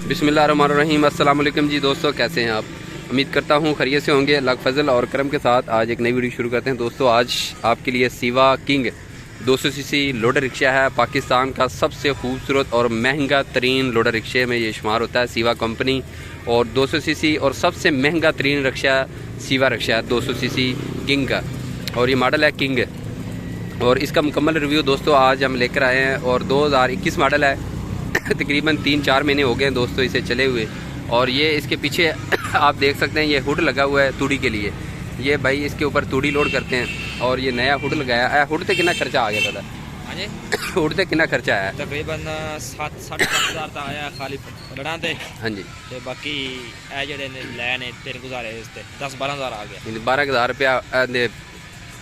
बिस्मिल्लाहिर्रहमानिर्रहीम। अस्सलाम वालेकुम जी दोस्तों, कैसे हैं आप? उम्मीद करता हूँ खैरियत से होंगे। अल्लाह फजल और करम के साथ आज एक नई वीडियो शुरू करते हैं। दोस्तों आज आपके लिए Siva king 200 CC loader rickshaw है। पाकिस्तान का सबसे खूबसूरत और महंगा तरीन लोडर रिक्शे में ये शुमार होता है, सीवा कंपनी। और 200 सीसी और सबसे महंगा तरीन रिक्शा सीवा रिक्शा है 200 सीसी किंग का, और ये मॉडल है किंग। और इसका मुकम्मल रिव्यू दोस्तों आज हम लेकर आए हैं। और 2021 मॉडल है। तकरीबन 3-4 महीने हो गए हैं दोस्तों इसे चले हुए। और ये इसके पीछे आप देख सकते हैं, ये हुड लगा हुआ है तूड़ी के लिए। ये भाई इसके ऊपर तूड़ी लोड करते हैं और ये नया हुड लगाया है। हुड से कितना खर्चा आ गया दादा? हुड से कितना खर्चा आया? तकरीबन 7-7.5 तक आया खाली लड़ा थे। हाँ जी, ते बाकी जेडे लैने 3 गुजारे 10-12 हज़ार आ गया। 12,000 रुपया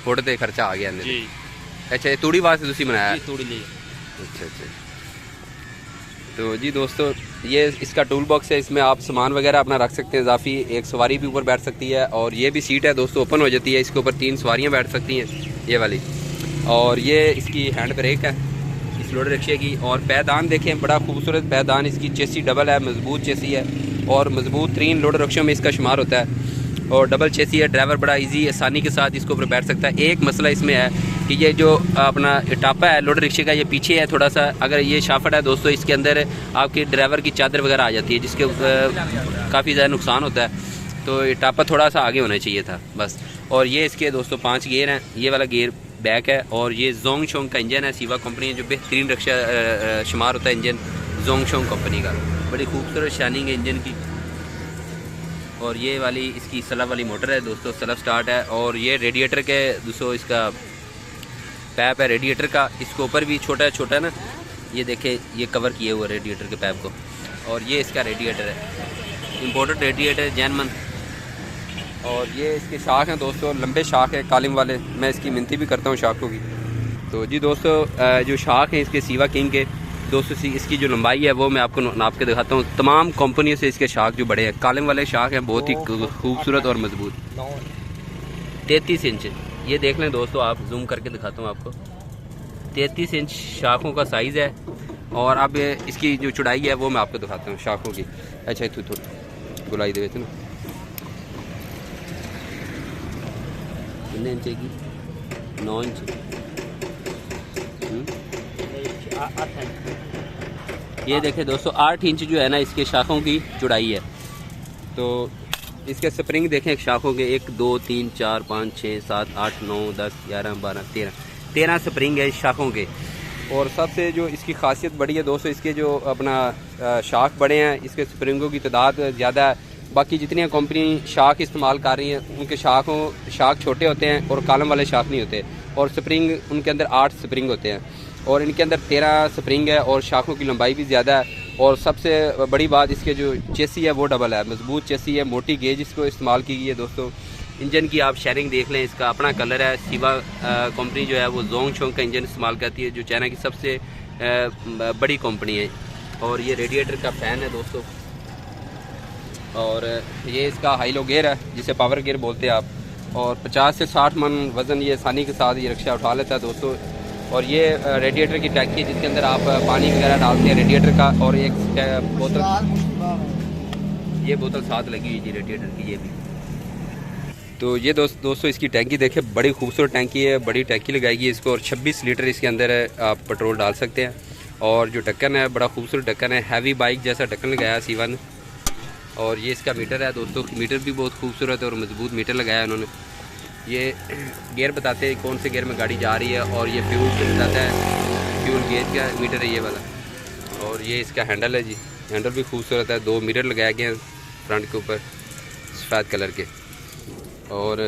हुड से खर्चा आ गया जी। अच्छा, ये तूड़ी वास्ते तुसी बनाया? तूड़ी ली। अच्छा। तो जी दोस्तों, ये इसका टूल बॉक्स है। इसमें आप सामान वगैरह अपना रख सकते हैं इजाफी। एक सवारी भी ऊपर बैठ सकती है और ये भी सीट है दोस्तों, ओपन हो जाती है। इसके ऊपर 3 सवारियां बैठ सकती हैं, ये वाली। और ये इसकी हैंड ब्रेक है इस लोडर रिक्शे की। और पैदान देखें, बड़ा खूबसूरत पैदान। इसकी चेसी डबल है, मजबूत चेसी है और मजबूत तरीन लोडर रिक्शों में इसका शुमार होता है। और डबल चेसी है। ड्राइवर बड़ा इजी आसानी के साथ इसके ऊपर बैठ सकता है। एक मसला इसमें है कि ये जो अपना टापा है लोडर रिक्शे का, ये पीछे है थोड़ा सा। अगर ये शाफट है दोस्तों, इसके अंदर आपके ड्राइवर की चादर वगैरह आ जाती है, जिसके काफ़ी ज़्यादा नुकसान होता है। तो ये टापा थोड़ा सा आगे होना चाहिए था बस। और ये इसके दोस्तों 5 गियर हैं। ये वाला गियर बैक है। और ये जोंगशोंग का इंजन है। सीवा कंपनी जो बेहतरीन रिक्शा शुमार होता है इंजन जोंगशोंग कंपनी का। बड़ी खूबसूरत शाइनिंग है इंजन की। और ये वाली इसकी सलफ वाली मोटर है दोस्तों, सलफ स्टार्ट है। और ये रेडिएटर के दोस्तों इसका पैप है रेडिएटर का। इसके ऊपर भी छोटा ना, ये देखें, ये कवर किए हुए रेडिएटर के पैप को। और ये इसका रेडिएटर है, इम्पोर्टेड रेडिएटर जैनमन। और ये इसके शाख हैं दोस्तों, लंबे शाख है कालिम वाले। मैं इसकी मिन्नती भी करता हूँ शाखों की। तो जी दोस्तों, जो शाख हैं इसके सीवा किंग के 200 सी, इसकी जो लंबाई है वो मैं आपको नाप के दिखाता हूँ। तमाम कंपनियों से इसके शाख जो बड़े हैं, कालिम वाले शाख हैं, बहुत ही खूबसूरत और मजबूत। 33 इंच, ये देख लें दोस्तों, आप जूम करके दिखाता हूँ आपको। 33 इंच शाखों का साइज़ है। और अब इसकी जो चौड़ाई है वो मैं आपको दिखाता हूँ शाखों की। अच्छा, थोड़ी गुलाई दे ना, कितने इंच की? 9 इंच। ये देखें दोस्तों, 8 इंच जो है ना इसके शाखों की चौड़ाई है। तो इसके स्प्रिंग देखें शाखों के, 1 2 3 4 5 6 7 8 9 10 11 12 13 स्प्रिंग है इस शाखों के। और सबसे जो इसकी खासियत बड़ी है दोस्तों, इसके जो अपना शाख बड़े हैं, इसके स्प्रिंगों की तादाद ज़्यादा है। बाकी जितनी कंपनी शाख इस्तेमाल कर रही हैं उनके शाख छोटे होते हैं और कॉलम वाले शाख नहीं होते। और स्प्रिंग उनके अंदर 8 स्प्रिंग होते हैं और इनके अंदर 13 स्प्रिंग है। और शाखों की लंबाई भी ज़्यादा है। और सबसे बड़ी बात, इसके जो चेसी है वो डबल है, मजबूत चेसी है, मोटी गेज इसको इस्तेमाल की गई है दोस्तों। इंजन की आप शेयरिंग देख लें, इसका अपना कलर है। सीवा कंपनी जो है वो जोंगशोंग का इंजन इस्तेमाल करती है, जो चाइना की सबसे बड़ी कंपनी है। और ये रेडिएटर का फ़ैन है दोस्तों। और ये इसका हाई लो गियर है, जिसे पावर गियर बोलते हैं आप। और 50 से 60 मन वज़न ये आसानी के साथ ये रिक्शा उठा लेता है दोस्तों। और ये रेडिएटर की टैंकी है, जिसके अंदर आप पानी वगैरह डालते हैं रेडिएटर का। और एक बोतल, ये बोतल साथ लगी हुई जी रेडिएटर की, ये भी। तो ये दोस्तों इसकी टैंकी देखें, बड़ी खूबसूरत टैंकी है, बड़ी टैंकी लगाएगी इसको। और 26 लीटर इसके अंदर आप पेट्रोल डाल सकते हैं। और जो ढक्कन है, बड़ा खूबसूरत ढक्कन है, हैवी बाइक जैसा ढक्कन लगाया सीवा ने। और ये इसका मीटर है दोस्तों, मीटर भी बहुत खूबसूरत है और मजबूत मीटर लगाया है उन्होंने। ये गियर बताते हैं कौन से गियर में गाड़ी जा रही है। और ये फ्यूल से बताता है, फ्यूल गेज का मीटर है ये वाला। और ये इसका हैंडल है जी, हैंडल भी खूबसूरत है। 2 मिरर लगाए गए हैं फ्रंट के ऊपर सफ़ेद कलर के। और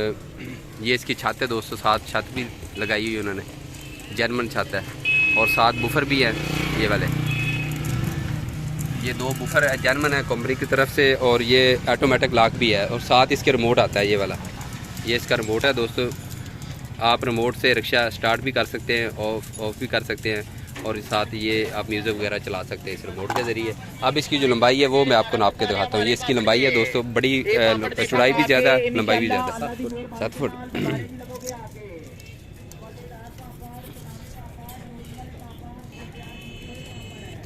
ये इसकी छत है दोस्तों, साथ छत भी लगाई हुई उन्होंने, जर्मन छत है। और साथ बुफर भी है ये वाले, ये 2 बुफर है, जर्मन है कंपनी की तरफ से। और ये ऑटोमेटिक लॉक भी है। और साथ इसके रिमोट आता है ये वाला, ये इसका रिमोट है दोस्तों। आप रिमोट से रिक्शा स्टार्ट भी कर सकते हैं, ऑफ भी कर सकते हैं। और साथ ये आप म्यूज़िक वगैरह चला सकते हैं इस रिमोट के ज़रिए। अब इसकी जो लंबाई है वो मैं आपको नाप के दिखाता हूँ। ये इसकी लंबाई है दोस्तों, बड़ी चौड़ाई भी ज़्यादा है, लंबाई भी ज़्यादा, 7 फुट।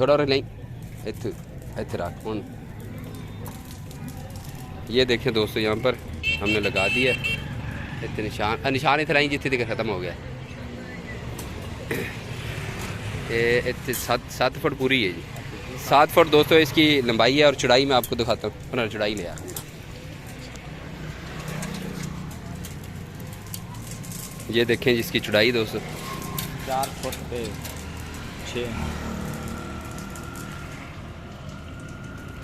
थोड़ा और नहीं, इत्थे रख। ये देखें दोस्तों, यहाँ पर हमने लगा दिया इतने निशान इतना ही जितने तक ख़त्म हो गया। ये 7 फुट पूरी है जी, 7 फुट दोस्तों इसकी लंबाई है और चौड़ाई मैं आपको दिखाता हूँ। अपना चौड़ाई ले आ, ये देखें जिसकी चौड़ाई दोस्तों 4 फुट पे 6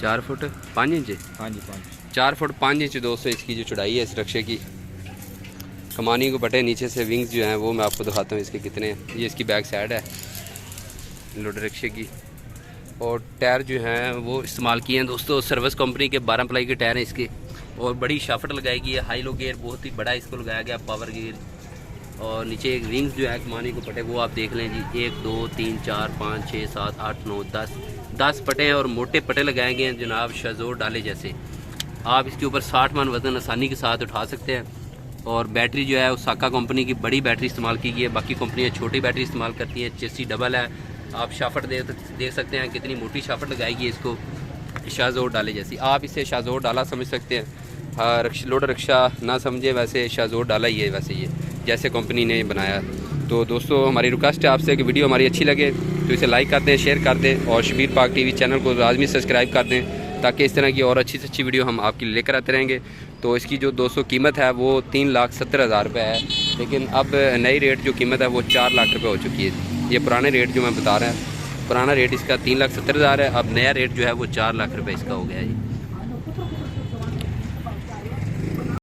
4 फुट 5 इंच। हाँ जी 5 4 फुट 5 इंच दोस्तों इसकी जो चौड़ाई है इस रक्शे की। कमानी को बटे नीचे से विंग्स जो हैं वो मैं आपको दिखाता हूँ इसके कितने हैं। ये इसकी बैक साइड है लोडर रक्शे की। और टायर जो हैं वो इस्तेमाल किए हैं दोस्तों सर्विस कंपनी के 12 प्लाई के टायर हैं इसके। और बड़ी शाफ्ट लगाई गई है, हाई लो गेयर बहुत ही बड़ा इसको लगाया गया, पावर गेयर। और नीचे एक रिंग्स जो है कमानी को पटे वो आप देख लें जी, 1 2 3 4 5 6 7 8 9 10 पटे हैं और मोटे पटे लगाए गए हैं जनाब, शाजोर डाले जैसे। आप इसके ऊपर 60 मन वज़न आसानी के साथ उठा सकते हैं। और बैटरी जो है ओसाका कंपनी की बड़ी बैटरी इस्तेमाल की गई है, बाकी कंपनियाँ छोटी बैटरी इस्तेमाल करती हैं। चेसी डबल है, आप शाफट देख सकते हैं कितनी मोटी शाफट लगाएगी इसको, शाजोर डाले जैसी। आप इसे शाजोर डाला समझ सकते हैं, हाँ लोडर रक्शा ना समझे, वैसे शाजोर डाला ही है वैसे ये जैसे कंपनी ने बनाया। तो दोस्तों हमारी रिक्वेस्ट है आपसे कि वीडियो हमारी अच्छी लगे तो इसे लाइक कर दें, शेयर कर दें और शबीर पाक टीवी चैनल को लाजमी सब्सक्राइब कर दें ताकि इस तरह की और अच्छी से अच्छी वीडियो हम आपके लिए लेकर आते रहेंगे। तो इसकी जो दोस्तों कीमत है वो 3,70,000 रुपये है, लेकिन अब नई रेट जो कीमत है वो 4 लाख रुपये हो चुकी है। ये पुराने रेट जो मैं बता रहा हूँ, पुराना रेट इसका 3,70,000 है, अब नया रेट जो है वो 4 लाख रुपये इसका हो गया है जी।